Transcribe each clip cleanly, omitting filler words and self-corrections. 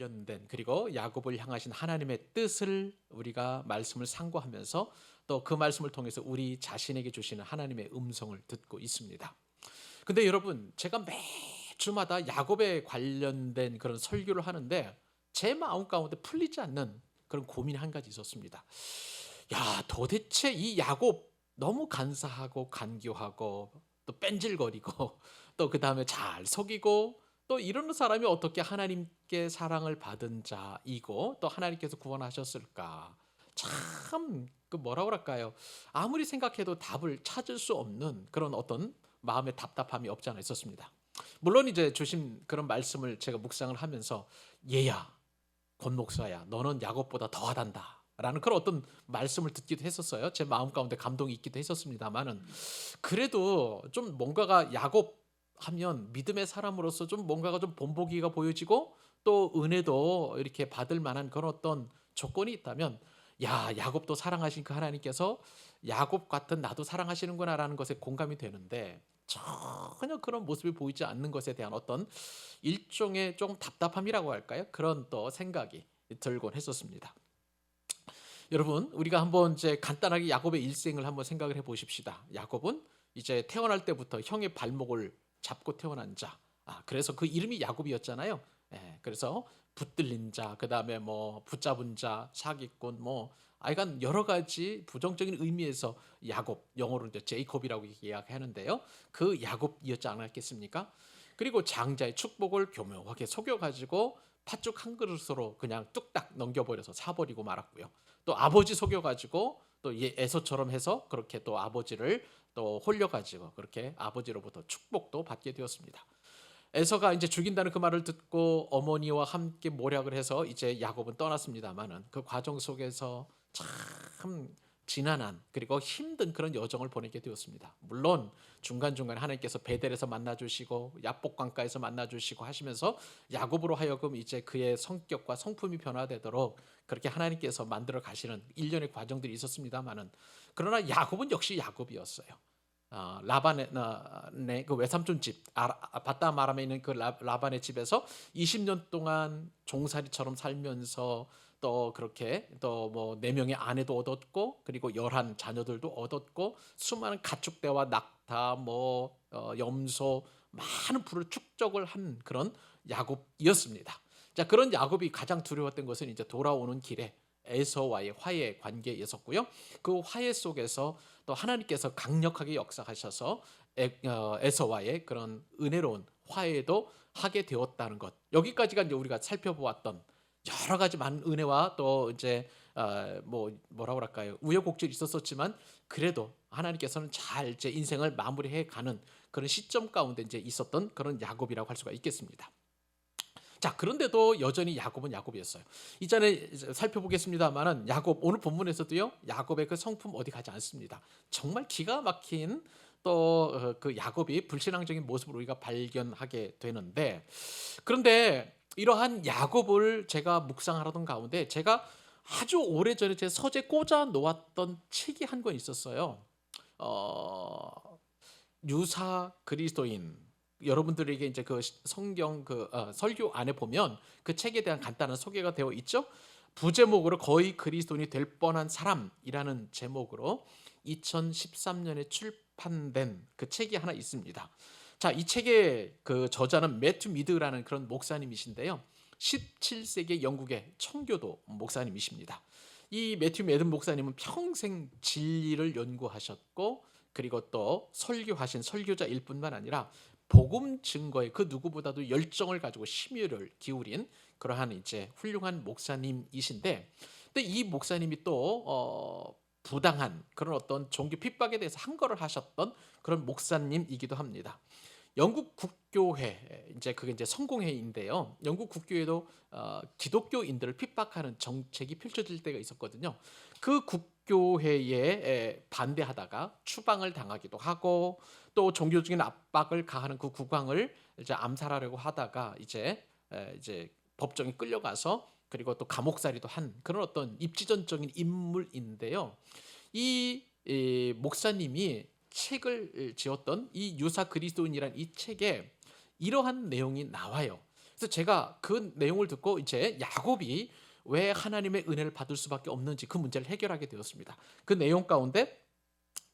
관련된 그리고 야곱을 향하신 하나님의 뜻을 우리가 말씀을 상고하면서 또 그 말씀을 통해서 우리 자신에게 주시는 하나님의 음성을 듣고 있습니다. 근데 여러분, 제가 매주마다 야곱에 관련된 그런 설교를 하는데 제 마음 가운데 풀리지 않는 그런 고민이 한 가지 있었습니다. 야, 도대체 이 야곱 너무 간사하고 간교하고 또 뺀질거리고 또 그다음에 잘 속이고 또 이런 사람이 어떻게 하나님께 사랑을 받은 자이고 또 하나님께서 구원하셨을까? 참 그 뭐라 그럴까요? 아무리 생각해도 답을 찾을 수 없는 그런 어떤 마음의 답답함이 없지 않아 있었습니다. 물론 이제 주신 그런 말씀을 제가 묵상을 하면서 얘야, 권 목사야, 너는 야곱보다 더하단다 라는 그런 어떤 말씀을 듣기도 했었어요. 제 마음 가운데 감동이 있기도 했었습니다만은 그래도 좀 뭔가가 야곱 하면 믿음의 사람으로서 좀 뭔가가 좀 본보기가 보여지고 또 은혜도 이렇게 받을 만한 그런 어떤 조건이 있다면, 야, 야곱도 사랑하신 그 하나님께서 야곱 같은 나도 사랑하시는구나라는 것에 공감이 되는데 전혀 그런 모습이 보이지 않는 것에 대한 어떤 일종의 좀 답답함이라고 할까요? 그런 또 생각이 들곤 했었습니다. 여러분, 우리가 한번 이제 간단하게 야곱의 일생을 한번 생각을 해 보십시다. 야곱은 이제 태어날 때부터 형의 발목을 잡고 태어난 자. 그래서 그 이름이 야곱이었잖아요. 예, 그래서 붙들린 자, 그다음에 뭐 붙잡은 자, 사기꾼, 뭐 아이간 여러 가지 부정적인 의미에서 야곱, 영어로 이제 제이콥이라고 이야기하는데요. 그 야곱이었지 않았겠습니까? 그리고 장자의 축복을 교묘하게 속여가지고 팥죽 한 그릇으로 그냥 뚝딱 넘겨버려서 사버리고 말았고요. 또 아버지 속여가지고 또 에서처럼 해서 그렇게 또 아버지를 또 홀려가지고 그렇게 아버지로부터 축복도 받게 되었습니다. 에서가 이제 죽인다는 그 말을 듣고 어머니와 함께 모략을 해서 이제 야곱은 떠났습니다만은 그 과정 속에서 참 지난한 그리고 힘든 그런 여정을 보내게 되었습니다. 물론 중간중간 하나님께서 베델에서 만나주시고 야복강가에서 만나주시고 하시면서 야곱으로 하여금 이제 그의 성격과 성품이 변화되도록 그렇게 하나님께서 만들어 가시는 일련의 과정들이 있었습니다만은 그러나 야곱은 역시 야곱이었어요. 라반의 그 외삼촌 집 바다람 아람에 있는 그 라반의 집에서 20년 동안 종살이처럼 살면서 또 그렇게 또 뭐 4명의 아내도 얻었고 그리고 11 자녀들도 얻었고 수많은 가축대와 낙타 뭐 염소 많은 부를 축적을 한 그런 야곱이었습니다. 자, 그런 야곱이 가장 두려웠던 것은 이제 돌아오는 길에 에서와의 화해 관계였었고요. 그 화해 속에서 또 하나님께서 강력하게 역사하셔서 에서와의 그런 은혜로운 화해도 하게 되었다는 것. 여기까지가 이제 우리가 살펴보았던 여러 가지 많은 은혜와 또 이제 뭐 뭐라 그럴까요? 우여곡절이 있었었지만 그래도 하나님께서는 잘 제 인생을 마무리해 가는 그런 시점 가운데 이제 있었던 그런 야곱이라고 할 수가 있겠습니다. 자, 그런데도 여전히 야곱은 야곱이었어요. 이전에 살펴보겠습니다만은 야곱 오늘 본문에서도요. 야곱의 그 성품 어디 가지 않습니다. 정말 기가 막힌 또 그 야곱이 불신앙적인 모습을 우리가 발견하게 되는데, 그런데 이러한 야곱을 제가 묵상하던 가운데 제가 아주 오래전에 제 서재 꽂아 놓았던 책이 한 권 있었어요. 어, 유사 그리스도인. 여러분들에게 이제 그 성경 그 설교 안에 보면 그 책에 대한 간단한 소개가 되어 있죠. 부제목으로 거의 그리스도인이 될 뻔한 사람이라는 제목으로 2013년에 출판된 그 책이 하나 있습니다. 자, 이 책의 그 저자는 매튜 미드라는 그런 목사님이신데요. 17세기 영국의 청교도 목사님이십니다. 이 매튜 미드 목사님은 평생 진리를 연구하셨고 그리고 또 설교하신 설교자일 뿐만 아니라 복음 증거에 그 누구보다도 열정을 가지고 심혈을 기울인 그러한 이제 훌륭한 목사님이신데, 근데 이 목사님이 또 부당한 그런 어떤 종교 핍박에 대해서 항거를 하셨던 그런 목사님이기도 합니다. 영국 국교회, 이제 그게 이제 성공회인데요. 영국 국교회도 기독교인들을 핍박하는 정책이 펼쳐질 때가 있었거든요. 그 국교회에 반대하다가 추방을 당하기도 하고 또 종교적인 압박을 가하는 그 국왕을 이제 암살하려고 하다가 이제 법정에 끌려가서 그리고 또 감옥살이도 한 그런 어떤 입지전적인 인물인데요. 이 목사님이 책을 지었던 이 유사 그리스도인이란 이 책에 이러한 내용이 나와요. 그래서 제가 그 내용을 듣고 이제 야곱이 왜 하나님의 은혜를 받을 수밖에 없는지 그 문제를 해결하게 되었습니다. 그 내용 가운데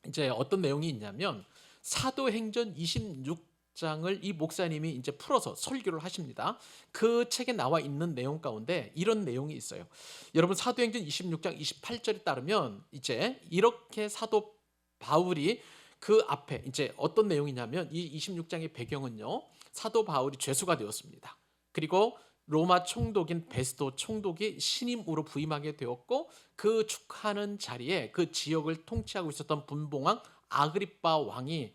이제 어떤 내용이 있냐면 사도행전 26장을 이 목사님이 이제 풀어서 설교를 하십니다. 그 책에 나와 있는 내용 가운데 이런 내용이 있어요. 여러분 사도행전 26장 28절에 따르면 이제 이렇게 사도 바울이 그 앞에 이제 어떤 내용이냐면 이 26장의 배경은요. 사도 바울이 죄수가 되었습니다. 그리고 로마 총독인 베스도 총독이 신임으로 부임하게 되었고 그 축하하는 자리에 그 지역을 통치하고 있었던 분봉왕 아그리빠 왕이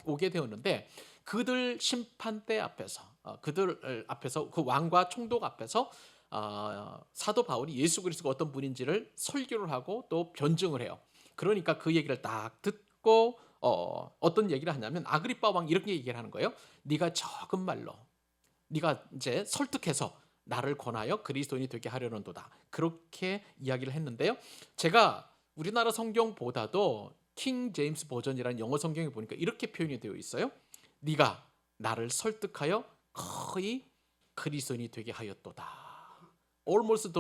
오게 되었는데 그들 심판대 앞에서 그들 앞에서 그 왕과 총독 앞에서 사도 바울이 예수 그리스도가 어떤 분인지를 설교를 하고 또 변증을 해요. 그러니까 그 얘기를 딱 듣고 어떤 얘기를 하냐면 아그리빠 왕이 이렇게 얘기를 하는 거예요. 네가 적은 말로 네가 이제 설득해서 나를 권하여 그리스도인이 되게 하려는도다. 그렇게 이야기를 했는데요. 제가 우리나라 성경보다도 킹 제임스 버전이라는 영어 성경에 보니까 이렇게 표현이 되어 있어요. 네가 나를 설득하여 거의 그리스도인이 되게 하였도다. Almost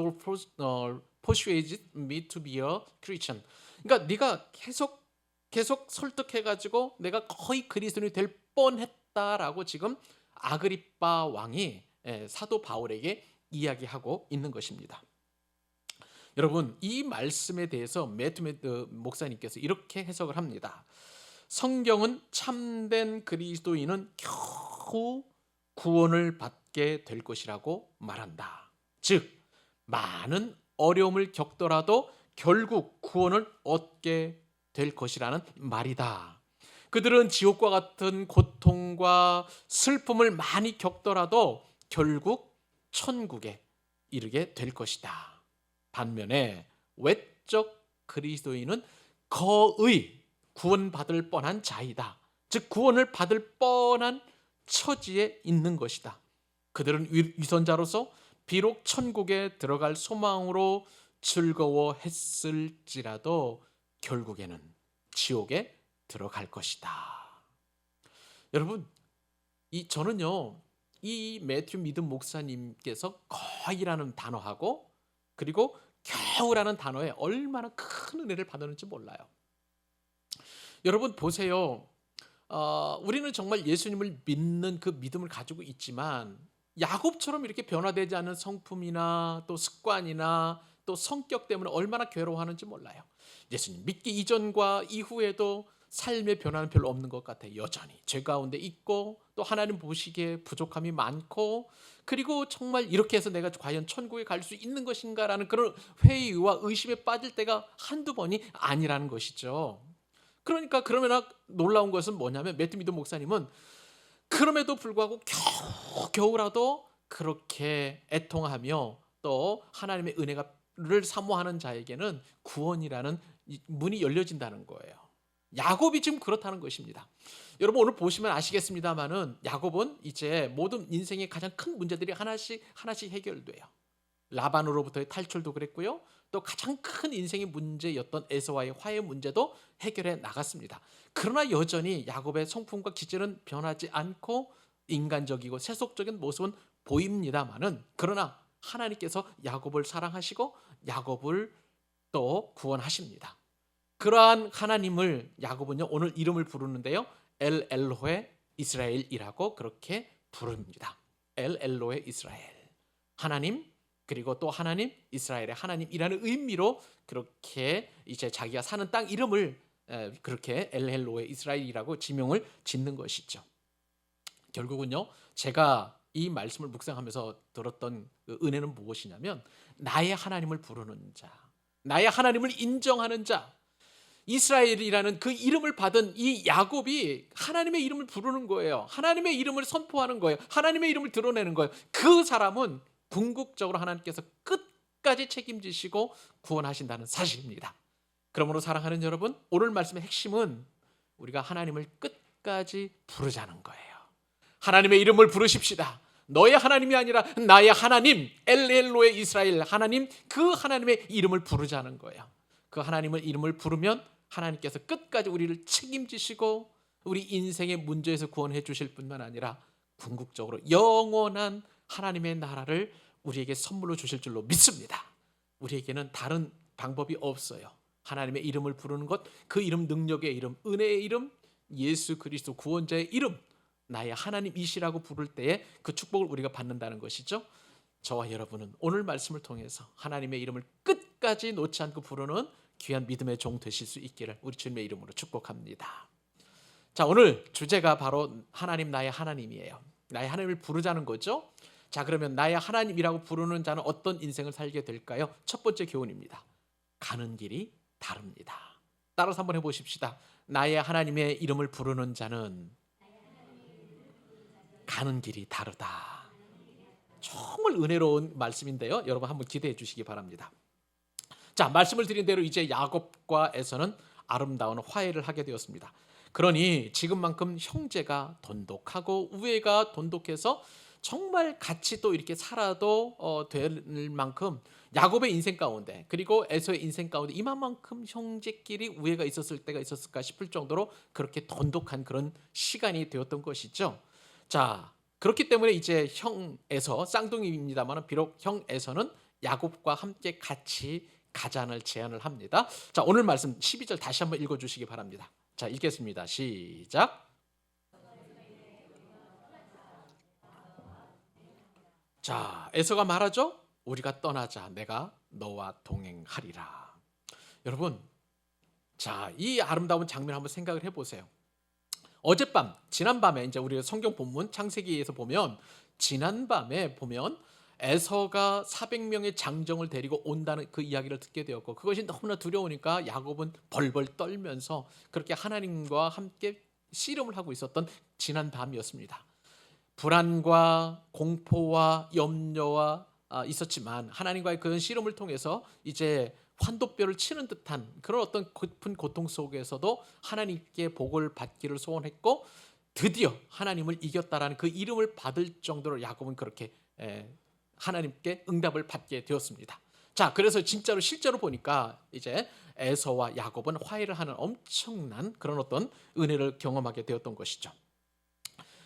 persuaded me to be a Christian. 그러니까 네가 계속 설득해가지고 내가 거의 그리스도인이 될 뻔했다라고 지금 아그리빠 왕이 사도 바울에게 이야기하고 있는 것입니다. 여러분 이 말씀에 대해서 매튜 목사님께서 이렇게 해석을 합니다. 성경은 참된 그리스도인은 겨우 구원을 받게 될 것이라고 말한다. 즉 많은 어려움을 겪더라도 결국 구원을 얻게 될 것이라는 말이다. 그들은 지옥과 같은 고통과 슬픔을 많이 겪더라도 결국 천국에 이르게 될 것이다. 반면에 외적 그리스도인은 거의 구원받을 뻔한 자이다. 즉 구원을 받을 뻔한 처지에 있는 것이다. 그들은 위선자로서 비록 천국에 들어갈 소망으로 즐거워했을지라도 결국에는 지옥에 들어갈 것이다. 여러분, 저는요 이 매튜 믿음 목사님께서 거의라는 단어하고 그리고 겨우라는 단어에 얼마나 큰 은혜를 받았는지 몰라요. 여러분 보세요. 우리는 정말 예수님을 믿는 그 믿음을 가지고 있지만 야곱처럼 이렇게 변화되지 않는 성품이나 또 습관이나 또 성격 때문에 얼마나 괴로워하는지 몰라요. 예수님 믿기 이전과 이후에도 삶의 변화는 별로 없는 것 같아요. 여전히 죄 가운데 있고 또 하나님 보시기에 부족함이 많고 그리고 정말 이렇게 해서 내가 과연 천국에 갈 수 있는 것인가라는 그런 회의와 의심에 빠질 때가 한두 번이 아니라는 것이죠. 그러니까 그러면 놀라운 것은 뭐냐면 매튜 믿음 목사님은 그럼에도 불구하고 겨우라도 그렇게 애통하며 또 하나님의 은혜를 사모하는 자에게는 구원이라는 문이 열려진다는 거예요. 야곱이 지금 그렇다는 것입니다. 여러분 오늘 보시면 아시겠습니다만은 야곱은 이제 모든 인생의 가장 큰 문제들이 하나씩 해결돼요. 라반으로부터의 탈출도 그랬고요. 또 가장 큰 인생의 문제였던 에서와의 화해 문제도 해결해 나갔습니다. 그러나 여전히 야곱의 성품과 기질은 변하지 않고 인간적이고 세속적인 모습은 보입니다만은 그러나 하나님께서 야곱을 사랑하시고 야곱을 또 구원하십니다. 그러한 하나님을 야곱은요 오늘 이름을 부르는데요. 엘 엘로헤 이스라엘이라고 그렇게 부릅니다. 엘 엘로헤 이스라엘. 하나님 그리고 또 하나님 이스라엘의 하나님이라는 의미로 그렇게 이제 자기가 사는 땅 이름을 그렇게 엘 엘로헤 이스라엘이라고 지명을 짓는 것이죠. 결국은요 제가 이 말씀을 묵상하면서 들었던 그 은혜는 무엇이냐면 나의 하나님을 부르는 자, 나의 하나님을 인정하는 자, 이스라엘이라는 그 이름을 받은 이 야곱이 하나님의 이름을 부르는 거예요. 하나님의 이름을 선포하는 거예요. 하나님의 이름을 드러내는 거예요. 그 사람은 궁극적으로 하나님께서 끝까지 책임지시고 구원하신다는 사실입니다. 그러므로 사랑하는 여러분, 오늘 말씀의 핵심은 우리가 하나님을 끝까지 부르자는 거예요. 하나님의 이름을 부르십시다. 너의 하나님이 아니라 나의 하나님, 엘로헤 이스라엘 하나님, 그 하나님의 이름을 부르자는 거예요. 그 하나님의 이름을 부르면 하나님께서 끝까지 우리를 책임지시고 우리 인생의 문제에서 구원해 주실 뿐만 아니라 궁극적으로 영원한 하나님의 나라를 우리에게 선물로 주실 줄로 믿습니다. 우리에게는 다른 방법이 없어요. 하나님의 이름을 부르는 것, 그 이름, 능력의 이름, 은혜의 이름, 예수 그리스도 구원자의 이름, 나의 하나님이시라고 부를 때에 그 축복을 우리가 받는다는 것이죠. 저와 여러분은 오늘 말씀을 통해서 하나님의 이름을 끝까지 놓지 않고 부르는 귀한 믿음의 종 되실 수 있기를 우리 주님의 이름으로 축복합니다. 자, 오늘 주제가 바로 하나님, 나의 하나님이에요. 나의 하나님을 부르자는 거죠. 자, 그러면 나의 하나님이라고 부르는 자는 어떤 인생을 살게 될까요? 첫 번째 교훈입니다. 가는 길이 다릅니다. 따라서 한번 해보십시다. 나의 하나님의 이름을 부르는 자는 가는 길이 다르다. 정말 은혜로운 말씀인데요. 여러분 한번 기대해 주시기 바랍니다. 자, 말씀을 드린 대로 이제 야곱과 에서는 아름다운 화해를 하게 되었습니다. 그러니 지금만큼 형제가 돈독하고 우애가 돈독해서 정말 같이 또 이렇게 살아도 될 만큼 야곱의 인생 가운데 그리고 에서의 인생 가운데 이만큼 형제끼리 우애가 있었을 때가 있었을까 싶을 정도로 그렇게 돈독한 그런 시간이 되었던 것이죠. 자, 그렇기 때문에 이제 형 에서, 쌍둥이입니다만 비록 형 에서는 야곱과 함께 같이 가잔을 제안을 합니다. 자, 오늘 말씀 12절 다시 한번 읽어주시기 바랍니다. 자, 읽겠습니다. 시작. 자, 에서가 말하죠. 우리가 떠나자. 내가 너와 동행하리라. 여러분, 자, 이 아름다운 장면 한번 생각을 해보세요. 어젯밤, 지난밤에 이제 우리 성경 본문 창세기에서 보면 지난밤에 보면 에서가 400명의 장정을 데리고 온다는 그 이야기를 듣게 되었고 그것이 너무나 두려우니까 야곱은 벌벌 떨면서 그렇게 하나님과 함께 씨름을 하고 있었던 지난 밤이었습니다. 불안과 공포와 염려와 있었지만 하나님과의 그런 씨름을 통해서 이제 환도뼈를 치는 듯한 그런 어떤 깊은 고통 속에서도 하나님께 복을 받기를 소원했고 드디어 하나님을 이겼다라는 그 이름을 받을 정도로 야곱은 그렇게 하나님께 응답을 받게 되었습니다. 자, 그래서 진짜로 실제로 보니까 이제 에서와 야곱은 화해를 하는 엄청난 그런 어떤 은혜를 경험하게 되었던 것이죠.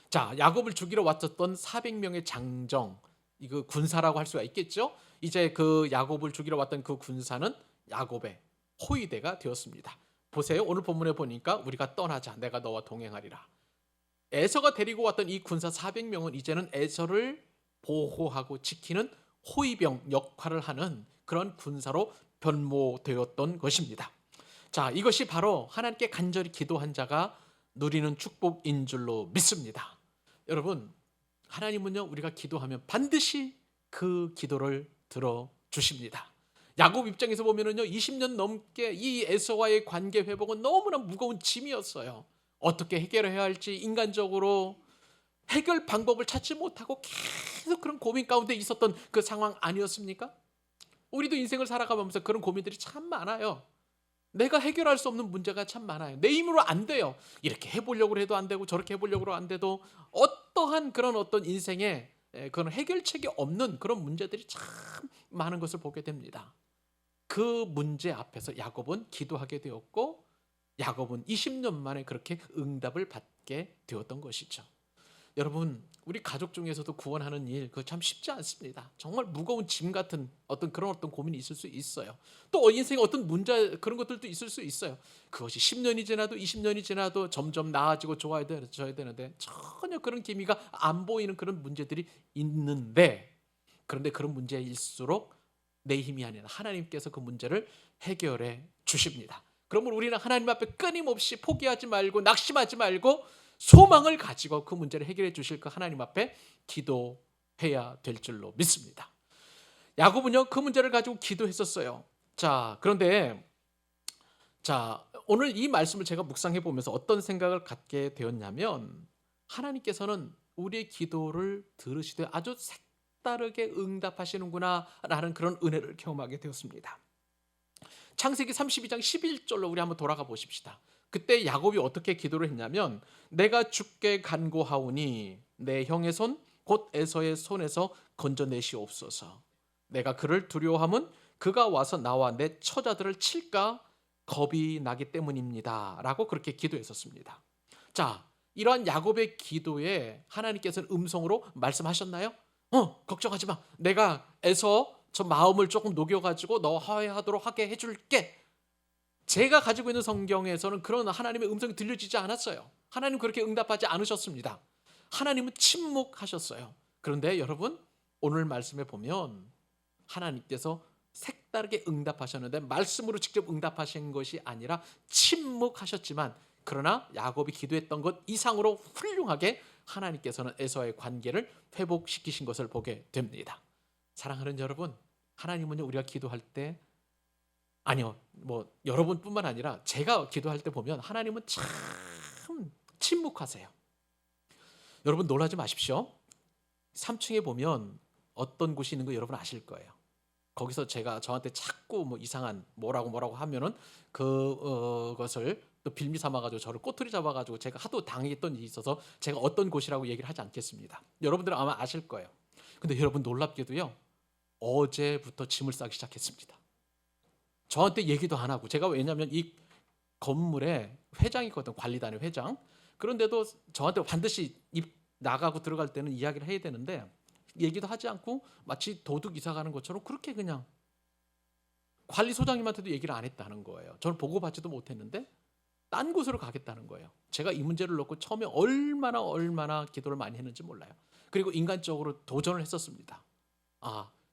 자, 야곱을 죽이러 왔었던 400명의 장정, 이거 군사라고 할 수가 있겠죠. 이제 그 야곱을 죽이러 왔던 그 군사는 야곱의 호위대가 되었습니다. 보세요. 오늘 본문에 보니까 우리가 떠나자. 내가 너와 동행하리라. 에서가 데리고 왔던 이 군사 400명은 이제는 에서를 보호하고 지키는 호위병 역할을 하는 그런 군사로 변모되었던 것입니다. 자, 이것이 바로 하나님께 간절히 기도한 자가 누리는 축복인 줄로 믿습니다. 여러분, 하나님은요, 우리가 기도하면 반드시 그 기도를 들어주십니다. 야곱 입장에서 보면은요, 20년 넘게 이 에서와의 관계 회복은 너무나 무거운 짐이었어요. 어떻게 해결해야 할지 인간적으로 해결 방법을 찾지 못하고 계속 그런 고민 가운데 있었던 그 상황 아니었습니까? 우리도 인생을 살아가면서 그런 고민들이 참 많아요. 내가 해결할 수 없는 문제가 참 많아요. 내 힘으로 안 돼요. 이렇게 해보려고 해도 안 되고 저렇게 해보려고 안 돼도 어떠한 그런 어떤 인생에 그런 해결책이 없는 그런 문제들이 참 많은 것을 보게 됩니다. 그 문제 앞에서 야곱은 기도하게 되었고 야곱은 20년 만에 그렇게 응답을 받게 되었던 것이죠. 여러분, 우리 가족 중에서도 구원하는 일 그거 참 쉽지 않습니다. 정말 무거운 짐 같은 어떤 그런 어떤 고민이 있을 수 있어요. 또 인생에 어떤 문제 그런 것들도 있을 수 있어요. 그것이 10년이 지나도 20년이 지나도 점점 나아지고 좋아져야 되는데 전혀 그런 기미가 안 보이는 그런 문제들이 있는데 그런데 그런 문제일수록 내 힘이 아니라 하나님께서 그 문제를 해결해 주십니다. 그러면 우리는 하나님 앞에 끊임없이 포기하지 말고 낙심하지 말고 소망을 가지고 그 문제를 해결해 주실 그 하나님 앞에 기도해야 될 줄로 믿습니다. 야곱은요, 그 문제를 가지고 기도했었어요. 자, 그런데 오늘 이 말씀을 제가 묵상해 보면서 어떤 생각을 갖게 되었냐면 하나님께서는 우리의 기도를 들으시되 아주 색다르게 응답하시는구나 라는 그런 은혜를 경험하게 되었습니다. 창세기 32장 11절로 우리 한번 돌아가 보십시다. 그때 야곱이 어떻게 기도를 했냐면 내가 주께 간구하오니 내 형의 손 곧 에서의 손에서 건져내시옵소서. 내가 그를 두려워함은 그가 와서 나와 내 처자들을 칠까 겁이 나기 때문입니다 라고 그렇게 기도했었습니다. 자, 이러한 야곱의 기도에 하나님께서는 음성으로 말씀하셨나요? 걱정하지 마. 내가 에서 저 마음을 조금 녹여가지고 너 화해하도록 하게 해줄게. 제가 가지고 있는 성경에서는 그런 하나님의 음성이 들려지지 않았어요. 하나님 그렇게 응답하지 않으셨습니다. 하나님은 침묵하셨어요. 그런데 여러분, 오늘 말씀에 보면 하나님께서 색다르게 응답하셨는데 말씀으로 직접 응답하신 것이 아니라 침묵하셨지만, 그러나 야곱이 기도했던 것 이상으로 훌륭하게 하나님께서는 에서의 관계를 회복시키신 것을 보게 됩니다. 사랑하는 여러분, 하나님은요, 우리가 기도할 때, 아니요, 뭐 여러분뿐만 아니라 제가 기도할 때 보면 하나님은 참 침묵하세요. 여러분 놀라지 마십시오. 3층에 보면 어떤 곳이 있는 거 여러분 아실 거예요. 거기서 제가 저한테 자꾸 뭐 이상한 뭐라고 하면은 그것을 또 빌미 삼아가지고 저를 꼬투리 잡아가지고 제가 하도 당했던 일이 있어서 제가 어떤 곳이라고 얘기를 하지 않겠습니다. 여러분들은 아마 아실 거예요. 근데 여러분 놀랍게도요, 어제부터 짐을 싸기 시작했습니다. 저한테 얘기도 안 하고, 제가 왜냐하면 이 건물에 회장이 있거든, 관리단의 회장. 그런데도 저한테 반드시 입 나가고 들어갈 때는 이야기를 해야 되는데 얘기도 하지 않고 마치 도둑 이사 가는 것처럼 그렇게 그냥 관리소장님한테도 얘기를 안 했다는 거예요. 저는 보고받지도 못했는데 딴 곳으로 가겠다는 거예요. 제가 이 문제를 놓고 처음에 얼마나 기도를 많이 했는지 몰라요. 그리고 인간적으로 도전을 했었습니다.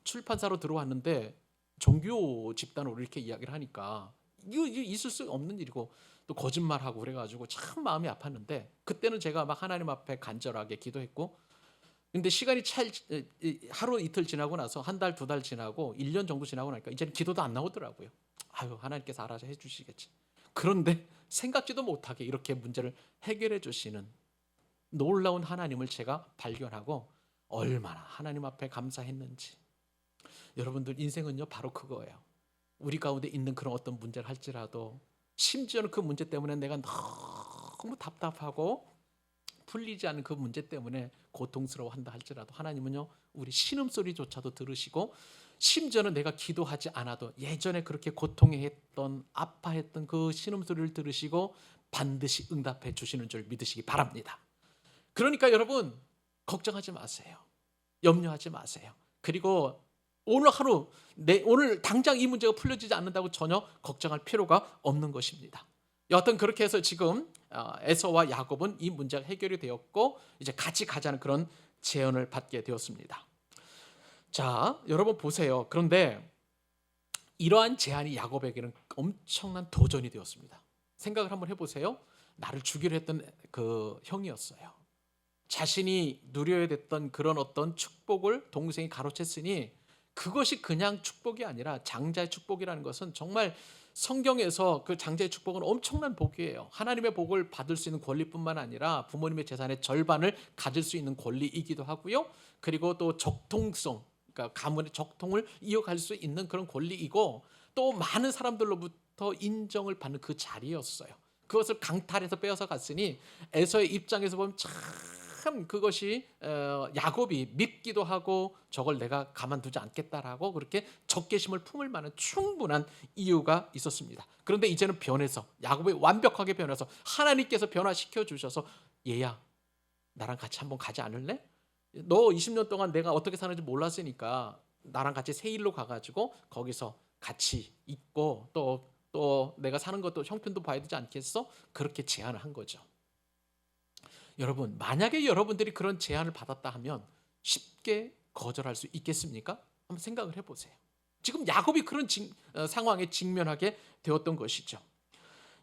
출판사로 들어왔는데 종교 집단으로 이렇게 이야기를 하니까 이거 있을 수 없는 일이고 또 거짓말하고 그래가지고 참 마음이 아팠는데, 그때는 제가 막 하나님 앞에 간절하게 기도했고, 근데 시간이 하루 이틀 지나고 나서 한 달, 두 달 지나고 1년 정도 지나고 나니까 이제는 기도도 안 나오더라고요. 아유, 하나님께서 알아서 해주시겠지. 그런데 생각지도 못하게 이렇게 문제를 해결해 주시는 놀라운 하나님을 제가 발견하고 얼마나 하나님 앞에 감사했는지. 여러분들 인생은요, 바로 그거예요. 우리 가운데 있는 그런 어떤 문제를 할지라도, 심지어는 그 문제 때문에 내가 너무 답답하고 풀리지 않은 그 문제 때문에 고통스러워한다 할지라도 하나님은요, 우리 신음소리조차도 들으시고, 심지어는 내가 기도하지 않아도 예전에 그렇게 고통했던 아파했던 그 신음소리를 들으시고 반드시 응답해 주시는 줄 믿으시기 바랍니다. 그러니까 여러분, 걱정하지 마세요. 염려하지 마세요. 그리고 오늘 하루, 오늘 당장 이 문제가 풀려지지 않는다고 전혀 걱정할 필요가 없는 것입니다. 여하튼 그렇게 해서 지금 에서와 야곱은 이 문제가 해결이 되었고 이제 같이 가자는 그런 제안을 받게 되었습니다. 자, 여러분 보세요. 그런데 이러한 제안이 야곱에게는 엄청난 도전이 되었습니다. 생각을 한번 해보세요. 나를 죽이려 했던 그 형이었어요. 자신이 누려야 됐던 그런 어떤 축복을 동생이 가로챘으니, 그것이 그냥 축복이 아니라 장자의 축복이라는 것은 정말 성경에서 그 장자의 축복은 엄청난 복이에요. 하나님의 복을 받을 수 있는 권리뿐만 아니라 부모님의 재산의 절반을 가질 수 있는 권리이기도 하고요. 그리고 또 적통성, 그러니까 가문의 적통을 이어갈 수 있는 그런 권리이고, 또 많은 사람들로부터 인정을 받는 그 자리였어요. 그것을 강탈해서 빼앗아 갔으니 에서의 입장에서 보면 참 그것이 야곱이 밉기도 하고 저걸 내가 가만두지 않겠다라고 그렇게 적개심을 품을 만한 충분한 이유가 있었습니다. 그런데 이제는 변해서, 야곱이 완벽하게 변해서 하나님께서 변화시켜 주셔서, 얘야 나랑 같이 한번 가지 않을래? 너 20년 동안 내가 어떻게 사는지 몰랐으니까 나랑 같이 세일로 가가지고 거기서 같이 있고 또 내가 사는 것도 형편도 봐야 되지 않겠어? 그렇게 제안을 한 거죠. 여러분, 만약에 여러분들이 그런 제안을 받았다 하면 쉽게 거절할 수 있겠습니까? 한번 생각을 해보세요. 지금 야곱이 그런 상황에 직면하게 되었던 것이죠.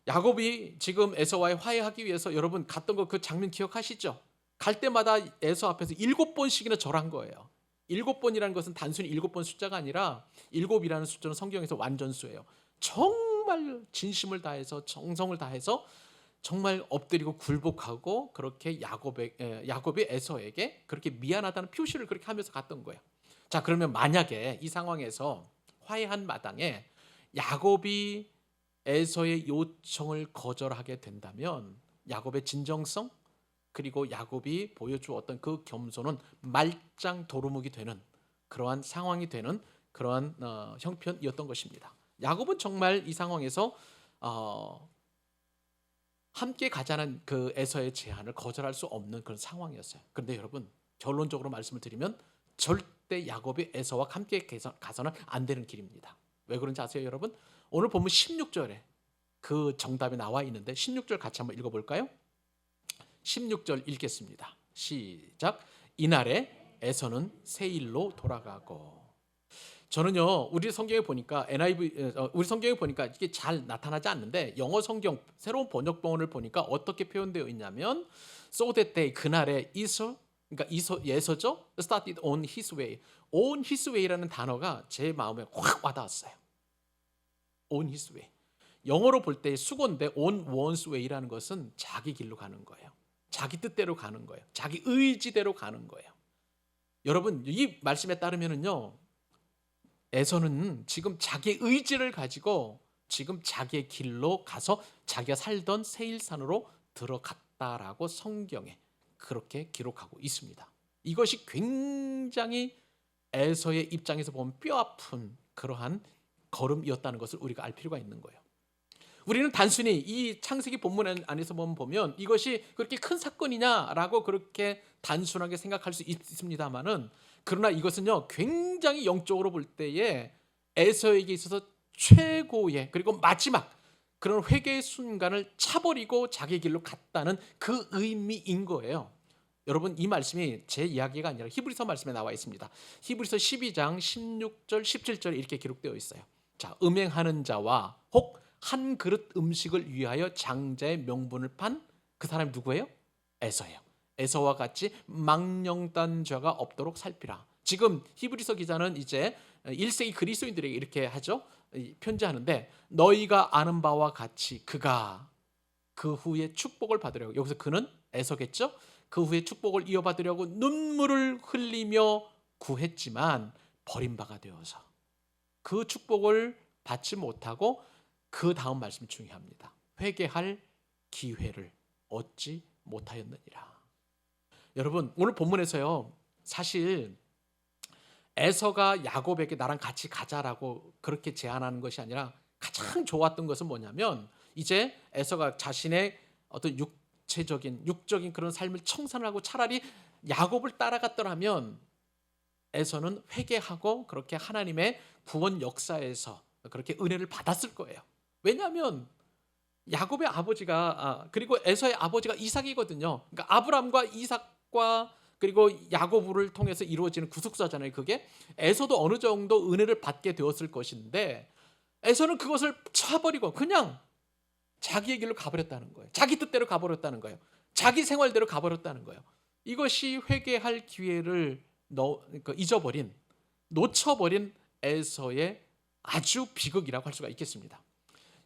야곱이 지금 에서와의 화해하기 위해서 여러분 갔던 거, 그 장면 기억하시죠? 갈 때마다 에서 앞에서 7번씩이나 절한 거예요. 7번이라는 것은 단순히 7번 숫자가 아니라 7이라는 숫자는 성경에서 완전수예요. 정말 진심을 다해서 정성을 다해서 정말 엎드리고 굴복하고 그렇게 야곱이 에서에게 그렇게 미안하다는 표시를 그렇게 하면서 갔던 거예요. 자, 그러면 만약에 이 상황에서 화해한 마당에 야곱이 에서의 요청을 거절하게 된다면 야곱의 진정성, 그리고 야곱이 보여주었던 그 겸손은 말짱 도루묵이 되는 그러한 상황이 되는 그러한 형편이었던 것입니다. 야곱은 정말 이 상황에서 함께 가자는 그 에서의 제안을 거절할 수 없는 그런 상황이었어요. 그런데 여러분, 결론적으로 말씀을 드리면 절대 야곱이 에서와 함께 가서는 안 되는 길입니다. 왜 그런지 아세요, 여러분? 오늘 본문 16절에 그 정답이 나와 있는데 16절 같이 한번 읽어볼까요? 16절 읽겠습니다. 시작. 이날에 에서는 세일로 돌아가고. 저는요, 우리 성경에 보니까 우리 성경에 보니까 이게 잘 나타나지 않는데 영어 성경 새로운 번역본을 보니까 어떻게 표현되어 있냐면 so that day, 그날에 이서, 그러니까 예서죠. started on his way. on his way라는 단어가 제 마음에 확 와닿았어요. on his way. 영어로 볼 때 수고인데 on one's way라는 것은 자기 길로 가는 거예요. 자기 뜻대로 가는 거예요. 자기 의지대로 가는 거예요. 여러분, 이 말씀에 따르면은요, 에서는 지금 자기 의지를 가지고 지금 자기의 길로 가서 자기가 살던 세일산으로 들어갔다라고 성경에 그렇게 기록하고 있습니다. 이것이 굉장히 에서의 입장에서 보면 뼈아픈 그러한 걸음이었다는 것을 우리가 알 필요가 있는 거예요. 우리는 단순히 이 창세기 본문 안에서 보면 이것이 그렇게 큰 사건이냐라고 그렇게 단순하게 생각할 수 있습니다만은, 그러나 이것은요, 굉장히 영적으로 볼 때에 에서에게 있어서 최고의 그리고 마지막 그런 회개의 순간을 차버리고 자기 길로 갔다는 그 의미인 거예요. 여러분, 이 말씀이 제 이야기가 아니라 히브리서 말씀에 나와 있습니다. 히브리서 12장 16절 17절에 이렇게 기록되어 있어요. 자, 음행하는 자와 혹 한 그릇 음식을 위하여 장자의 명분을 판 그 사람이 누구예요? 에서예요. 에서와 같이 망령단 죄가 없도록 살피라. 지금 히브리서 기자는 이제 1세기 그리스도인들에게 이렇게 하죠. 편지하는데, 너희가 아는 바와 같이 그가 그 후에 축복을 받으려고, 여기서 그는 에서겠죠. 그 후에 축복을 이어받으려고 눈물을 흘리며 구했지만 버림바가 되어서 그 축복을 받지 못하고, 그 다음 말씀이 중요합니다. 회개할 기회를 얻지 못하였느니라. 여러분, 오늘 본문에서요, 사실 에서가 야곱에게 나랑 같이 가자라고 그렇게 제안하는 것이 아니라 가장 좋았던 것은 뭐냐면, 이제 에서가 자신의 어떤 육적인 그런 삶을 청산하고 차라리 야곱을 따라갔더라면 에서는 회개하고 그렇게 하나님의 구원 역사에서 그렇게 은혜를 받았을 거예요. 왜냐하면 야곱의 아버지가 그리고 에서의 아버지가 이삭이거든요. 그러니까 아브람과 이삭과 그리고 야곱을 통해서 이루어지는 구속사잖아요. 그게 에서도 어느 정도 은혜를 받게 되었을 것인데, 에서는 그것을 차버리고 그냥 자기의 길로 가버렸다는 거예요. 자기 뜻대로 가버렸다는 거예요. 자기 생활대로 가버렸다는 거예요. 이것이 회개할 기회를 잊어버린, 놓쳐버린 에서의 아주 비극이라고 할 수가 있겠습니다.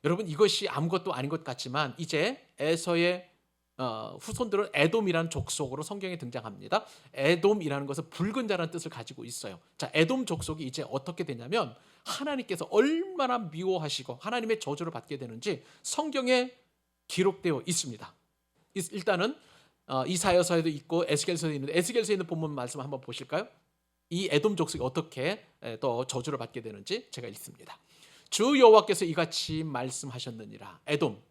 여러분, 이것이 아무것도 아닌 것 같지만 이제 에서의 후손들은 에돔이라는 족속으로 성경에 등장합니다. 에돔이라는 것은 붉은 자라는 뜻을 가지고 있어요. 자, 에돔 족속이 이제 어떻게 되냐면 하나님께서 얼마나 미워하시고 하나님의 저주를 받게 되는지 성경에 기록되어 있습니다. 일단은 이사야서에도 있고 에스겔서에도 있는데, 에스겔서에 있는 본문 말씀 한번 보실까요? 이 에돔 족속이 어떻게 또 저주를 받게 되는지 제가 읽습니다. 주 여호와께서 이같이 말씀하셨느니라. 에돔,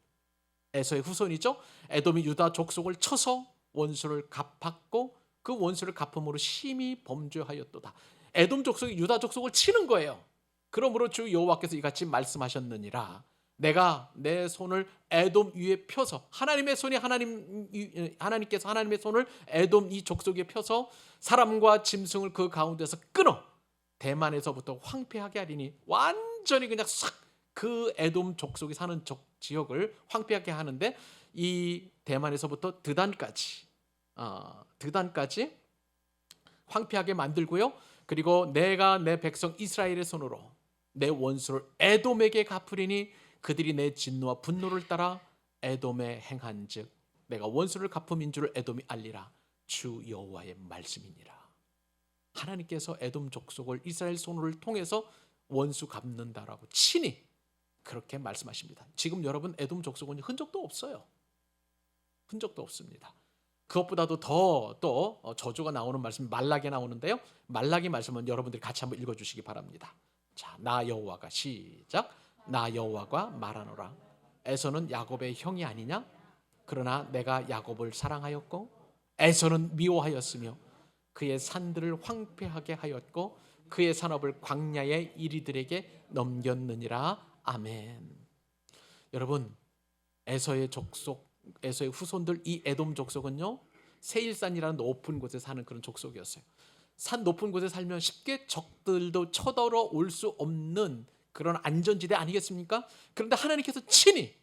에서의 후손이죠. 에돔이 유다 족속을 쳐서 원수를 갚았고 그 원수를 갚음으로 심히 범죄하였도다. 에돔 족속이 유다 족속을 치는 거예요. 그러므로 주 여호와께서 이같이 말씀하셨느니라. 내가 내 손을 에돔 위에 펴서, 하나님의 손이 하나님께서 하나님의 손을 에돔 이 족속 위에 펴서 사람과 짐승을 그 가운데서 끊어 대만에서부터 황폐하게 하리니, 완전히 그냥 싹 그 에돔 족속이 사는 지역을 황폐하게 하는데, 이 대만에서부터 드단까지 황폐하게 만들고요. 그리고 내가 내 백성 이스라엘의 손으로 내 원수를 에돔에게 갚으리니 그들이 내 진노와 분노를 따라 에돔에 행한즉 내가 원수를 갚음인 줄을 에돔이 알리라. 주 여호와의 말씀이니라. 하나님께서 에돔 족속을 이스라엘 손을 통해서 원수 갚는다라고 친히 그렇게 말씀하십니다. 지금 여러분, 에돔 족속은 흔적도 없어요. 흔적도 없습니다. 그것보다도 더 또 저주가 나오는 말씀 말라기에 나오는데요. 말라기 말씀은 여러분들이 같이 한번 읽어주시기 바랍니다. 자, 나 여호와가, 시작. 나 여호와가 말하노라. 에서는 야곱의 형이 아니냐? 그러나 내가 야곱을 사랑하였고 에서는 미워하였으며 그의 산들을 황폐하게 하였고 그의 산업을 광야의 이리들에게 넘겼느니라. 아멘. 여러분, 에서의 족속, 에서의 후손들, 이 에돔 족속은요, 세일산이라는 높은 곳에 사는 그런 족속이었어요. 산 높은 곳에 살면 쉽게 적들도 쳐들어올 수 없는 그런 안전지대 아니겠습니까? 그런데 하나님께서 친히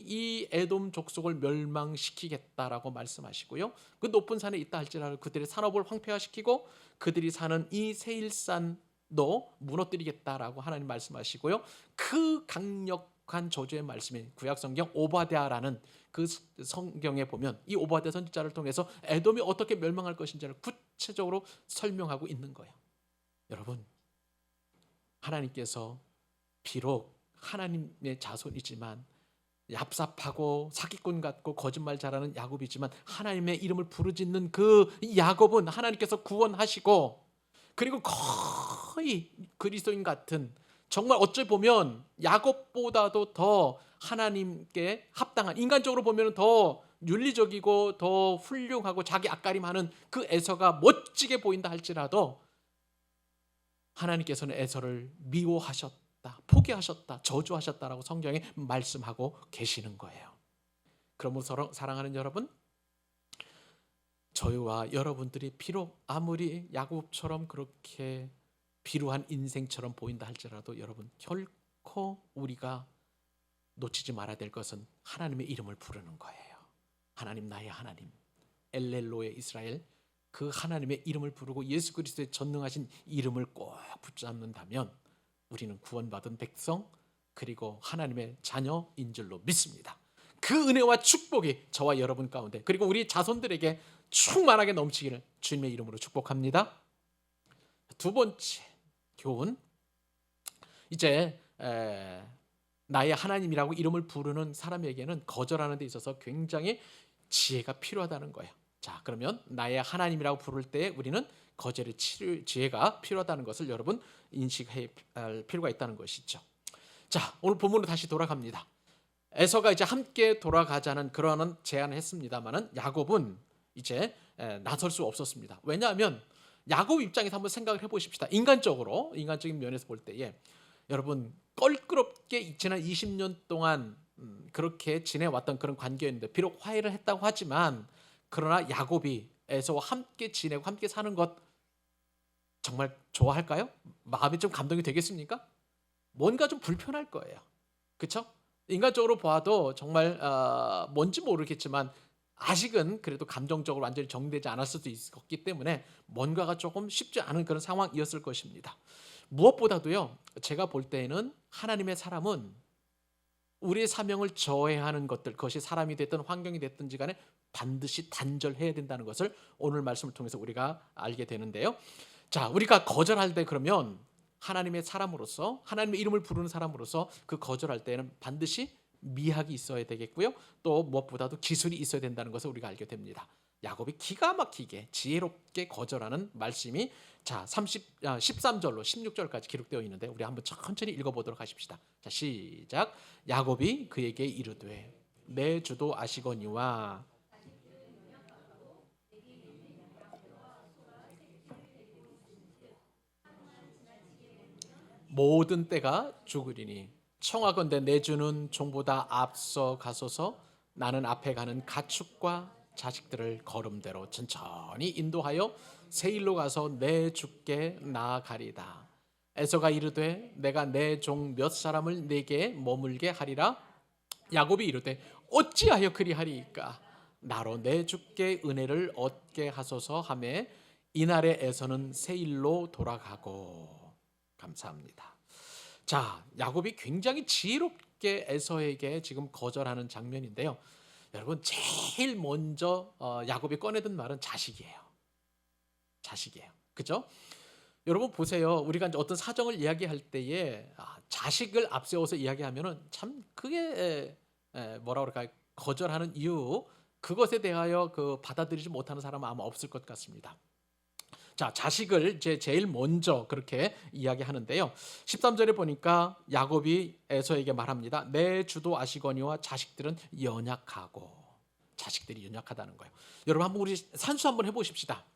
이 에돔 족속을 멸망시키겠다라고 말씀하시고요, 그 높은 산에 있다 할지라도 그들의 산업을 황폐화시키고 그들이 사는 이 세일산도 무너뜨리겠다라고 하나님 말씀하시고요, 그 강력한 저주의 말씀인 구약성경 오바댜라는 그 성경에 보면 이 오바댜 선지자를 통해서 에돔이 어떻게 멸망할 것인지를 구체적으로 설명하고 있는 거예요. 여러분, 하나님께서 비록 하나님의 자손이지만 얍삽하고 사기꾼 같고 거짓말 잘하는 야곱이지만 하나님의 이름을 부르짖는 그 야곱은 하나님께서 구원하시고, 그리고 거의 그리스도인 같은, 정말 어찌 보면 야곱보다도 더 하나님께 합당한, 인간적으로 보면 더 윤리적이고 더 훌륭하고 자기 앞가림하는 그 에서가 멋지게 보인다 할지라도 하나님께서는 에서를 미워하셨다, 포기하셨다, 저주하셨다라고 성경에 말씀하고 계시는 거예요. 그러므로 사랑하는 여러분, 저희와 여러분들이 비록 아무리 야곱처럼 그렇게 비루한 인생처럼 보인다 할지라도 여러분, 결코 우리가 놓치지 말아야 될 것은 하나님의 이름을 부르는 거예요. 하나님, 나의 하나님, 엘렐로의 이스라엘, 그 하나님의 이름을 부르고 예수 그리스도의 전능하신 이름을 꼭 붙잡는다면 우리는 구원받은 백성, 그리고 하나님의 자녀인 줄로 믿습니다. 그 은혜와 축복이 저와 여러분 가운데, 그리고 우리 자손들에게 충만하게 넘치기를 주님의 이름으로 축복합니다. 두 번째 교훈, 이제 나의 하나님이라고 이름을 부르는 사람에게는 거절하는 데 있어서 굉장히 지혜가 필요하다는 거예요. 자, 그러면 나의 하나님이라고 부를 때 우리는 거절의 지혜가 필요하다는 것을 여러분 인식할 필요가 있다는 것이죠. 자, 오늘 본문으로 다시 돌아갑니다. 에서가 이제 함께 돌아가자는 그러한 제안을 했습니다만은 야곱은 이제 나설 수 없었습니다. 왜냐하면 야곱 입장에서 한번 생각을 해보십시다. 인간적인 면에서 볼 때에 여러분, 껄끄럽게 지난 20년 동안 그렇게 지내왔던 그런 관계였는데, 비록 화해를 했다고 하지만 그러나 야곱이 에서와 함께 지내고 함께 사는 것 정말 좋아할까요? 마음이 좀 감동이 되겠습니까? 뭔가 좀 불편할 거예요. 그렇죠? 인간적으로 봐도 정말 뭔지 모르겠지만 아직은 그래도 감정적으로 완전히 정되지 않았을 수도 있었기 때문에 뭔가가 조금 쉽지 않은 그런 상황이었을 것입니다. 무엇보다도요, 제가 볼 때에는 하나님의 사람은 우리의 사명을 저해하는 것들, 그것이 사람이 됐든 환경이 됐든지 간에 반드시 단절해야 된다는 것을 오늘 말씀을 통해서 우리가 알게 되는데요. 자, 우리가 거절할 때 그러면 하나님의 사람으로서, 하나님의 이름을 부르는 사람으로서 그 거절할 때는 반드시 미학이 있어야 되겠고요, 또 무엇보다도 기술이 있어야 된다는 것을 우리가 알게 됩니다. 야곱이 기가 막히게 지혜롭게 거절하는 말씀이 자 13절로 16절까지 기록되어 있는데 우리 한번 천천히 읽어보도록 하십시다. 자, 시작. 야곱이 그에게 이르되 내 주도 아시거니와 모든 때가 죽으리니 청하건대 내 주는 종보다 앞서 가소서. 나는 앞에 가는 가축과 자식들을 걸음대로 천천히 인도하여 세일로 가서 내 주께 나아가리다. 에서가 이르되 내가 내 종 몇 사람을 내게 머물게 하리라. 야곱이 이르되 어찌하여 그리하리이까. 나로 내 주께 은혜를 얻게 하소서 하매 이날에 에서는 세일로 돌아가고. 감사합니다. 자, 야곱이 굉장히 지혜롭게 에서에게 지금 거절하는 장면인데요. 여러분, 제일 먼저 야곱이 꺼내든 말은 자식이에요. 자식이에요. 그죠? 여러분 보세요. 우리가 이제 어떤 사정을 이야기할 때에 자식을 앞세워서 이야기하면은 참 그게 뭐라 그럴까요? 거절하는 이유, 그것에 대하여 그 받아들이지 못하는 사람은 아마 없을 것 같습니다. 자, 자식을 이제 제일 먼저 그렇게 이야기하는데요. 13절에 보니까 야곱이 에서에게 말합니다. 내 주도 아시거니와 자식들은 연약하고. 자식들이 연약하다는 거예요. 여러분 한번 우리 산수 한번 해보십시다.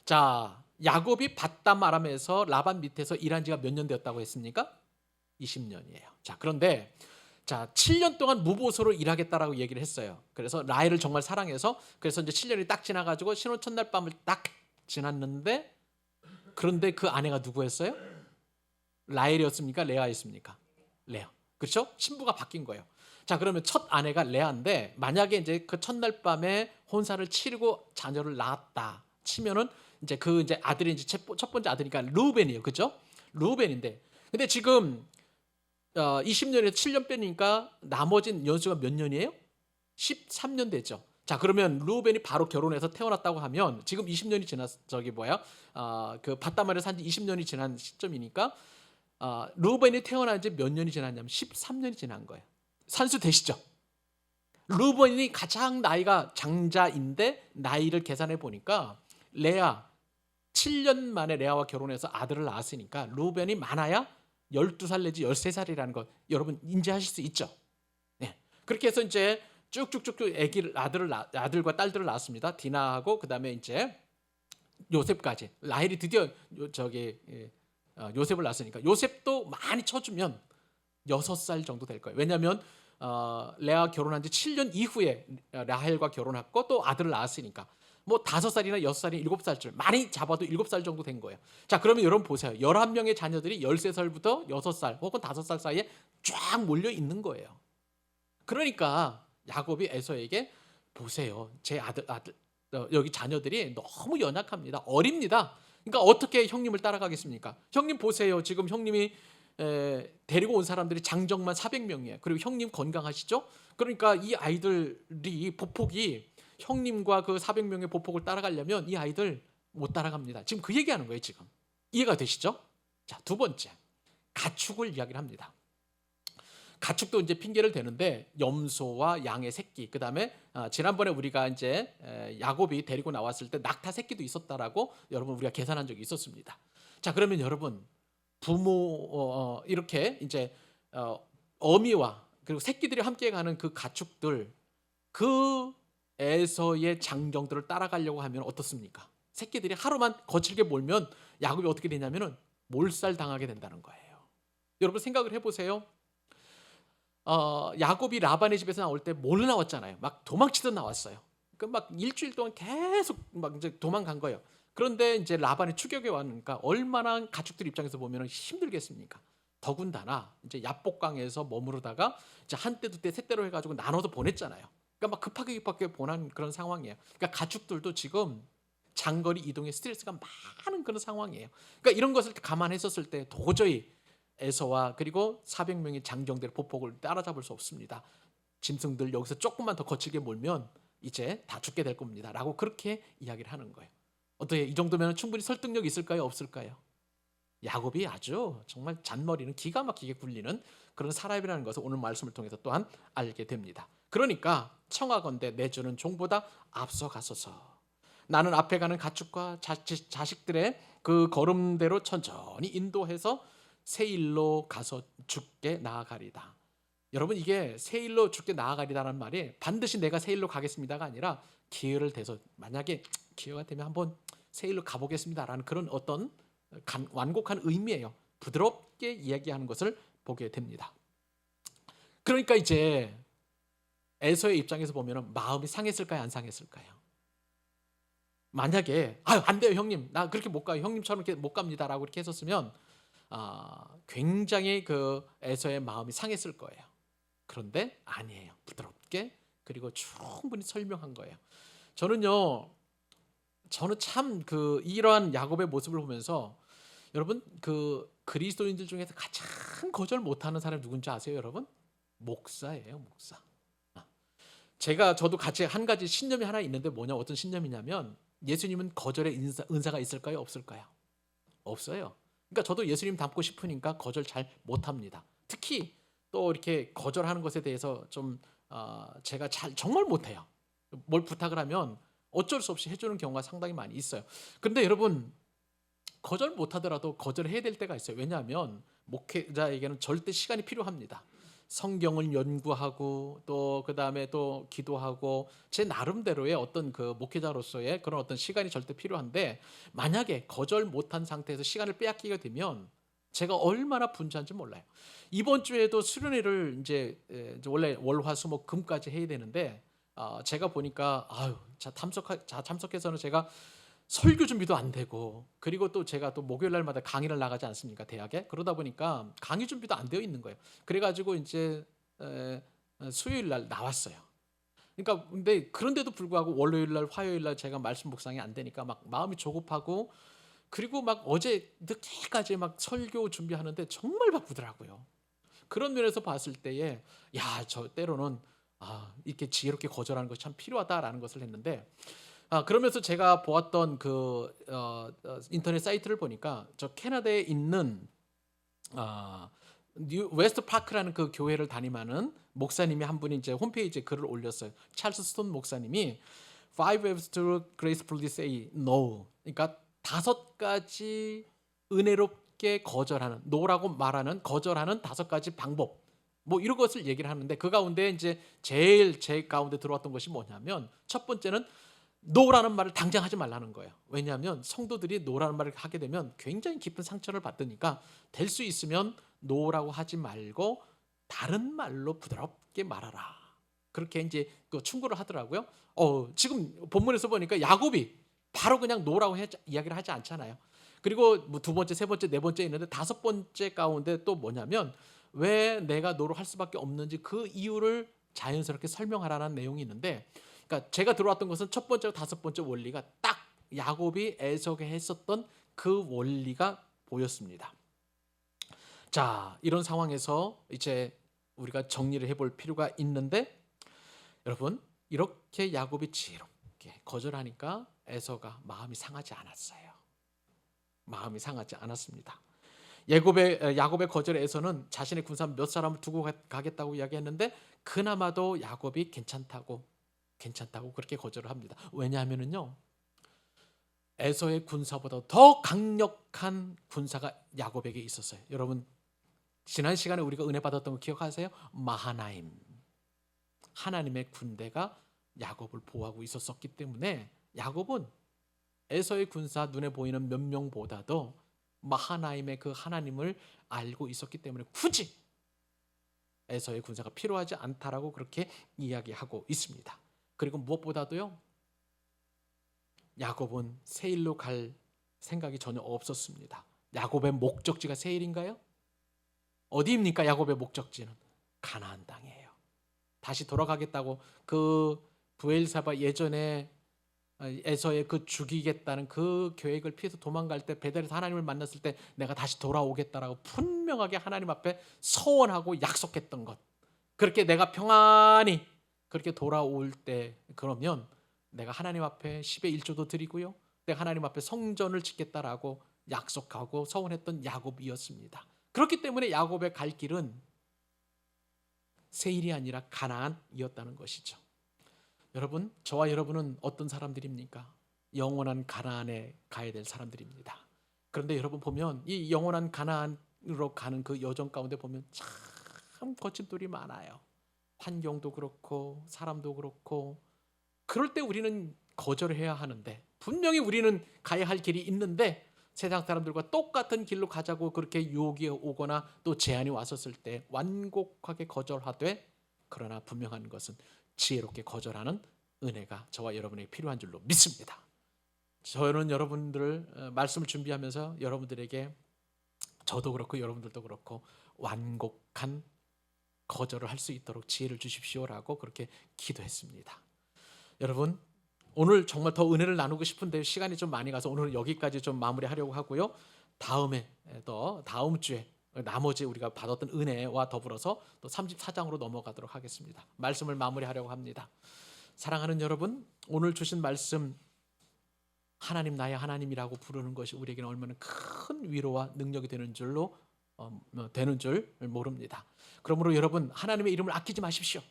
자, 야곱이 밧담 아람에서 라반 밑에서 일한 지가 몇 년 되었다고 했습니까? 20년이에요. 자, 그런데 자, 7년 동안 무보수로 일하겠다라고 얘기를 했어요. 그래서 라헬을 정말 사랑해서 그래서 이제 7년이 딱 지나가지고 신혼 첫날 밤을 딱 지났는데 그런데 그 아내가 누구였어요? 라헬이었습니까? 레아였습니까? 레아. 그렇죠? 신부가 바뀐 거예요. 자, 그러면 첫 아내가 레아인데 만약에 이제 그 첫날 밤에 혼사를 치르고 자녀를 낳았다 치면은 이제 그 이제 아들이 이제 첫 번째 아들이니까 르우벤이에요. 그렇죠? 르우벤인데 근데 지금 20년에서 7년 빼니까 나머진 연수가 몇 년이에요? 13년 되죠. 자, 그러면 르우벤이 바로 결혼해서 태어났다고 하면 지금 20년이 지났 그 밧담아를 산지 20년이 지난 시점이니까 르우벤이 태어난 지 몇 년이 지났냐면 13년이 지난 거예요. 산수 되시죠? 르우벤이 가장 나이가 장자인데 나이를 계산해 보니까 레아 7년 만에 레아와 결혼해서 아들을 낳았으니까 르우벤이 많아야 12살 내지 13살이라는 것 여러분 인지하실 수 있죠? 네. 그렇게 해서 이제 쭉쭉쭉 아들과 딸들을 낳았습니다. 디나하고 그다음에 이제 요셉까지. 라헬이 드디어 요셉을 낳았으니까 요셉도 많이 쳐주면 6살 정도 될 거예요. 왜냐하면 레아 결혼한 지 7년 이후에 라헬과 결혼했고 또 아들을 낳았으니까 뭐 5살이나 6살이나 7살쯤 많이 잡아도 7살 정도 된 거예요. 자, 그러면 여러분 보세요. 11명의 자녀들이 13살부터 6살 혹은 5살 사이에 쫙 몰려 있는 거예요. 그러니까 야곱이 에서에게 보세요. 제 아들 여기 자녀들이 너무 연약합니다. 어립니다. 그러니까 어떻게 형님을 따라가겠습니까? 형님 보세요. 지금 형님이 데리고 온 사람들이 장정만 400명이에요. 그리고 형님 건강하시죠? 그러니까 이 아이들이 보폭이 형님과 그 400명의 보폭을 따라가려면 이 아이들 못 따라갑니다. 지금 그 얘기하는 거예요. 지금 이해가 되시죠? 자, 두 번째 가축을 이야기를 합니다. 가축도 이제 핑계를 대는데 염소와 양의 새끼, 그 다음에 지난번에 우리가 이제 야곱이 데리고 나왔을 때 낙타 새끼도 있었다라고 여러분 우리가 계산한 적이 있었습니다. 자, 그러면 여러분 부모 이렇게 이제 어미와 그리고 새끼들이 함께 가는 그 가축들 그 에서의 장정들을 따라가려고 하면 어떻습니까? 새끼들이 하루만 거칠게 몰면 야곱이 어떻게 되냐면은 몰살 당하게 된다는 거예요. 여러분 생각을 해보세요. 야곱이 라반의 집에서 나올 때 몰래 나왔잖아요. 막 도망치듯 나왔어요. 그 막 일주일 동안 계속 막 이제 도망간 거예요. 그런데 이제 라반이 추격해 왔으니까 얼마나 가축들 입장에서 보면 힘들겠습니까? 더군다나 이제 야복강에서 머무르다가 이제 한때 두때 셋대로 해가지고 나눠서 보냈잖아요. 그러니까 막 급하게 보낸 그런 상황이에요. 그러니까 가축들도 지금 장거리 이동에 스트레스가 많은 그런 상황이에요. 그러니까 이런 것을 감안했었을 때 도저히 에서와 그리고 400명의 장정들의 보폭을 따라잡을 수 없습니다. 짐승들 여기서 조금만 더 거칠게 몰면 이제 다 죽게 될 겁니다. 라고 그렇게 이야기를 하는 거예요. 어떻게 이 정도면 충분히 설득력이 있을까요? 없을까요? 야곱이 아주 정말 잔머리는 기가 막히게 굴리는 그런 사람이라는 것을 오늘 말씀을 통해서 또한 알게 됩니다. 그러니까 청하건대 내 주는 종보다 앞서가소서. 나는 앞에 가는 가축과 자식들의 그 걸음대로 천천히 인도해서 세일로 가서 죽게 나아가리다. 여러분 이게 세일로 죽게 나아가리다라는 말이 반드시 내가 세일로 가겠습니다가 아니라 기회를 대서 만약에 기회가 되면 한번 세일로 가보겠습니다라는 그런 어떤 완곡한 의미예요. 부드럽게 이야기하는 것을 보게 됩니다. 그러니까 이제 에서의 입장에서 보면 마음이 상했을까요? 안 상했을까요? 만약에 안 돼요 형님 나 그렇게 못 가요 형님처럼 이렇게 못 갑니다라고 이렇게 했었으면 굉장히 그 에서의 마음이 상했을 거예요. 그런데 아니에요. 부드럽게 그리고 충분히 설명한 거예요. 저는 참 그 이러한 야곱의 모습을 보면서 여러분 그 그리스도인들 중에서 가장 거절 못하는 사람이 누군지 아세요, 여러분? 목사예요, 목사. 저도 같이 한 가지 신념이 하나 있는데 뭐냐 어떤 신념이냐면 예수님은 거절의 은사가 있을까요, 없을까요? 없어요. 그러니까 저도 예수님 닮고 싶으니까 거절 잘 못합니다. 특히 또 이렇게 거절하는 것에 대해서 좀 제가 정말 못해요. 뭘 부탁을 하면 어쩔 수 없이 해주는 경우가 상당히 많이 있어요. 그런데 여러분 거절 못하더라도 거절해야 될 때가 있어요. 왜냐하면 목회자에게는 절대 시간이 필요합니다. 성경을 연구하고 또 그다음에 또 기도하고 제 나름대로의 어떤 그 목회자로서의 그런 어떤 시간이 절대 필요한데, 만약에 거절 못한 상태에서 시간을 빼앗기게 되면 제가 얼마나 분주한지 몰라요. 이번 주에도 수련회를 이제 원래 월화수목 금까지 해야 되는데, 제가 보니까 참석해서는 제가 설교 준비도 안 되고, 그리고 또 제가 또 목요일 날마다 강의를 나가지 않습니까, 대학에. 그러다 보니까 강의 준비도 안 되어 있는 거예요. 그래가지고 이제 수요일 날 나왔어요. 그러니까 근데 그런데도 불구하고 월요일 날, 화요일 날 제가 말씀 묵상이 안 되니까 막 마음이 조급하고, 그리고 막 어제 늦게까지 막 설교 준비하는데 정말 바쁘더라고요. 그런 면에서 봤을 때에 저 때로는 이렇게 지혜롭게 거절하는 것이 참 필요하다라는 것을 했는데, 그러면서 제가 보았던 그 인터넷 사이트를 보니까 저 캐나다에 있는 뉴 웨스트 파크라는 그 교회를 담임하는 목사님이 한 분이 이제 홈페이지에 글을 올렸어요. 찰스 스톤 목사님이 Five ways to gracefully say no. 그러니까 5가지 은혜롭게 거절하는, no라고 말하는, 거절하는 5가지 방법. 뭐 이런 것을 얘기를 하는데, 그 가운데 이제 제일 제 가운데 들어왔던 것이 뭐냐면, 첫 번째는 노라는 말을 당장 하지 말라는 거예요. 왜냐하면 성도들이 노라는 말을 하게 되면 굉장히 깊은 상처를 받으니까, 될 수 있으면 노라고 하지 말고 다른 말로 부드럽게 말하라. 그렇게 이제 그 충고를 하더라고요. 지금 본문에서 보니까 야곱이 바로 그냥 노라고 이야기를 하지 않잖아요. 그리고 뭐 2번째, 3번째, 4번째 있는데 5번째 가운데 또 뭐냐면, 왜 내가 노로 할 수밖에 없는지 그 이유를 자연스럽게 설명하라는 내용이 있는데, 그러니까 제가 들어왔던 것은 첫 번째와 5번째 원리가 딱 야곱이 에서에게 했었던 그 원리가 보였습니다. 자, 이런 상황에서 이제 우리가 정리를 해볼 필요가 있는데, 여러분, 이렇게 야곱이 지혜롭게 거절하니까 에서가 마음이 상하지 않았어요. 마음이 상하지 않았습니다. 야곱의 거절에 에서는 자신의 군사 몇 사람을 두고 가겠다고 이야기했는데, 그나마도 야곱이 괜찮다고 그렇게 거절을 합니다. 왜냐하면요, 에서의 군사보다 더 강력한 군사가 야곱에게 있었어요. 여러분, 지난 시간에 우리가 은혜 받았던 거 기억하세요? 마하나임, 하나님의 군대가 야곱을 보호하고 있었기 때문에 야곱은 에서의 군사, 눈에 보이는 몇 명보다도 마하나임의 그 하나님을 알고 있었기 때문에 굳이 에서의 군사가 필요하지 않다라고 그렇게 이야기하고 있습니다. 그리고 무엇보다도요, 야곱은 세일로 갈 생각이 전혀 없었습니다. 야곱의 목적지가 세일인가요? 어디입니까? 야곱의 목적지는 가나안 땅이에요. 다시 돌아가겠다고 그 브엘사바 예전에 에서의 그 죽이겠다는 그 계획을 피해서 도망갈 때, 베델에서 하나님을 만났을 때 내가 다시 돌아오겠다라고 분명하게 하나님 앞에 서원하고 약속했던 것, 그렇게 내가 평안히 그렇게 돌아올 때, 그러면 내가 하나님 앞에 10의 1조도 드리고요, 내가 하나님 앞에 성전을 짓겠다라고 약속하고 서원했던 야곱이었습니다. 그렇기 때문에 야곱의 갈 길은 세일이 아니라 가나안이었다는 것이죠. 여러분, 저와 여러분은 어떤 사람들입니까? 영원한 가나안에 가야 될 사람들입니다. 그런데 여러분 보면 이 영원한 가나안으로 가는 그 여정 가운데 보면 참 거친 돌이 많아요. 환경도 그렇고 사람도 그렇고. 그럴 때 우리는 거절해야 하는데, 분명히 우리는 가야 할 길이 있는데 세상 사람들과 똑같은 길로 가자고 그렇게 유혹이 오거나 또 제안이 왔었을 때 완곡하게 거절하되, 그러나 분명한 것은 지혜롭게 거절하는 은혜가 저와 여러분에게 필요한 줄로 믿습니다. 저는 여러분들 말씀을 준비하면서 여러분들에게, 저도 그렇고 여러분들도 그렇고, 완곡한 거절을 할 수 있도록 지혜를 주십시오라고 그렇게 기도했습니다. 여러분, 오늘 정말 더 은혜를 나누고 싶은데 시간이 좀 많이 가서 오늘은 여기까지 좀 마무리하려고 하고요. 다음에 또 다음 주에 나머지 우리가 받았던 은혜와 더불어서 또 34장으로 넘어가도록 하겠습니다. 말씀을 마무리하려고 합니다. 사랑하는 여러분, 오늘 주신 말씀, 하나님 나의 하나님이라고 부르는 것이 우리에게는 얼마나 큰 위로와 능력이 되는 줄 모릅니다. 그러므로 여러분, 하나님의 이름을 아끼지 마십시오.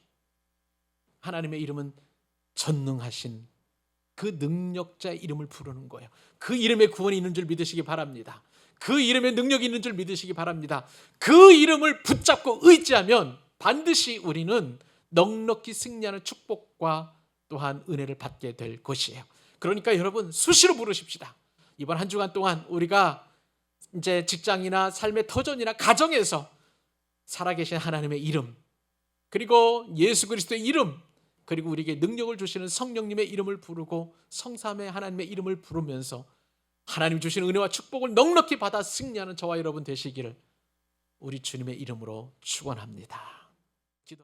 하나님의 이름은 전능하신 그 능력자의 이름을 부르는 거예요. 그 이름에 구원이 있는 줄 믿으시기 바랍니다. 그 이름에 능력이 있는 줄 믿으시기 바랍니다. 그 이름을 붙잡고 의지하면 반드시 우리는 넉넉히 승리하는 축복과 또한 은혜를 받게 될 것이에요. 그러니까 여러분 수시로 부르십시다. 이번 한 주간 동안 우리가 이제 직장이나 삶의 터전이나 가정에서 살아계신 하나님의 이름, 그리고 예수 그리스도의 이름, 그리고 우리에게 능력을 주시는 성령님의 이름을 부르고 성삼의 하나님의 이름을 부르면서 하나님 주신 은혜와 축복을 넉넉히 받아 승리하는 저와 여러분 되시기를 우리 주님의 이름으로 축원합니다.